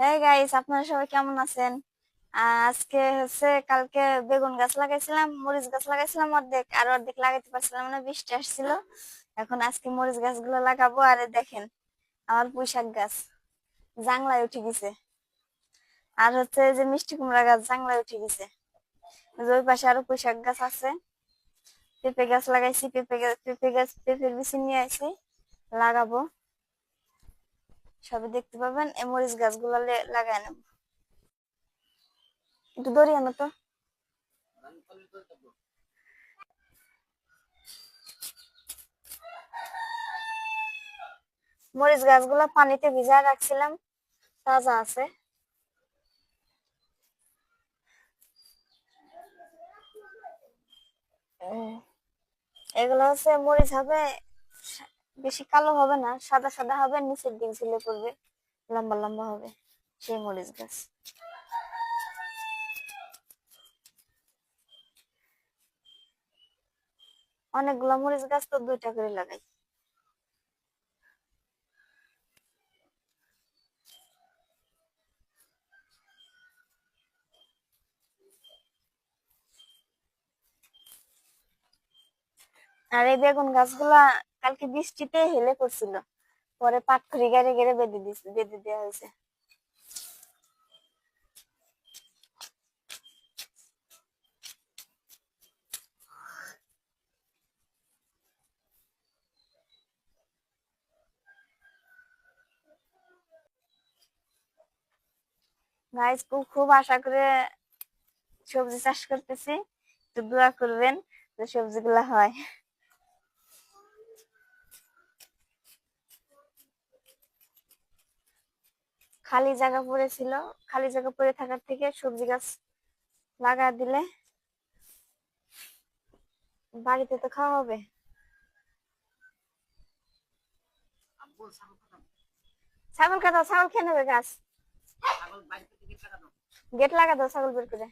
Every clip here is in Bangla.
হ্যাঁ গাইস, আপনারা সবাই কেমন আছেন? আজকে হচ্ছে কালকে বেগুন গাছ লাগাইছিলাম, মরিচ গাছ লাগাইছিলাম অর্ধেক, আর অর্ধেক লাগাইতে পারছিলাম না, বৃষ্টি আসছিল। এখন আজকে মরিচ গাছগুলো লাগাবো। আর এই দেখেন আমার পুঁই শাক গাছ জাংলায় উঠে গেছে। আর হচ্ছে এই যে মিষ্টি কুমড়া গাছ জাংলায় উঠে গেছে। ওই যে ওই পাশে আরো পুঁই শাক গাছ আছে। পেঁপে গাছ লাগাইছি, পেঁপের বিচি নিয়ে আসি, লাগাবো। সবই দেখতে পাবেন। এই মরিচ গাছগুলো লাগাই নেব। একটু দড়ি আনো তো। মরিচ গাছগুলো পানিতে ভিজায় রাখছিলাম, তাজা আছে। উম, এগুলো হচ্ছে মরিচ হবে, বেশি কালো হবে না, সাদা সাদা হবে, নিচের দিক ঝুলে পড়বে, লম্বা লম্বা হবে সেই মরিচ গাছ। অনেকগুলো মরিচ গাছ তো দুইটা করে লাগাই। আর এই বেগুন গাছগুলা কালকে বৃষ্টিতে হেলে পড়ছিল, পরে পাটখড়ি গাড়ি গেড়ে বেঁধে দেওয়া হয়েছে। গাইস, খুব খুব আশা করে সবজি চাষ করতেছি, একটু দোয়া করবেন যে সবজিগুলা হয়। খালি জায়গা পড়েছিল, খালি জায়গা পড়ে থাকার থেকে সবজি গাছ লাগা দিলে বাড়িতে তো খাওয়া হবে। ছাগল কাটাও, ছাগল খেয়ে নেবে গাছ। গেট লাগা দাও ছাগল বের করে।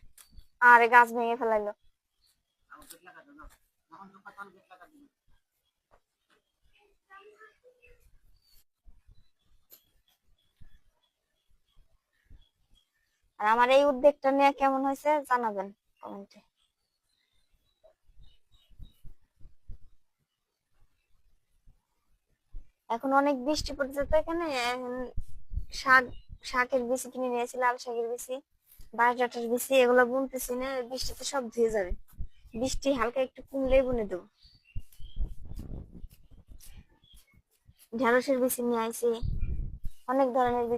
আরে গাছ ভেঙে ফেলাইলো। আর আমার এই উদ্যোগটা নিয়ে কেমন হয়েছে জানাবেন কমেন্টে। এখন অনেক বৃষ্টি পড়ছে তো এখানে। এখন শাক শাকের বিচি কিনে নিয়েছি, লাল শাকের বিচি, বাঁশ ডাঁটার বিচি, এগুলো বুনতেছি না, বৃষ্টিতে সব ধুয়ে যাবে। বৃষ্টি হালকা একটু কমলেই বুনে দেবো। ঢেঁড়সের বিচি নিয়ে আইছি, অনেক ধরনের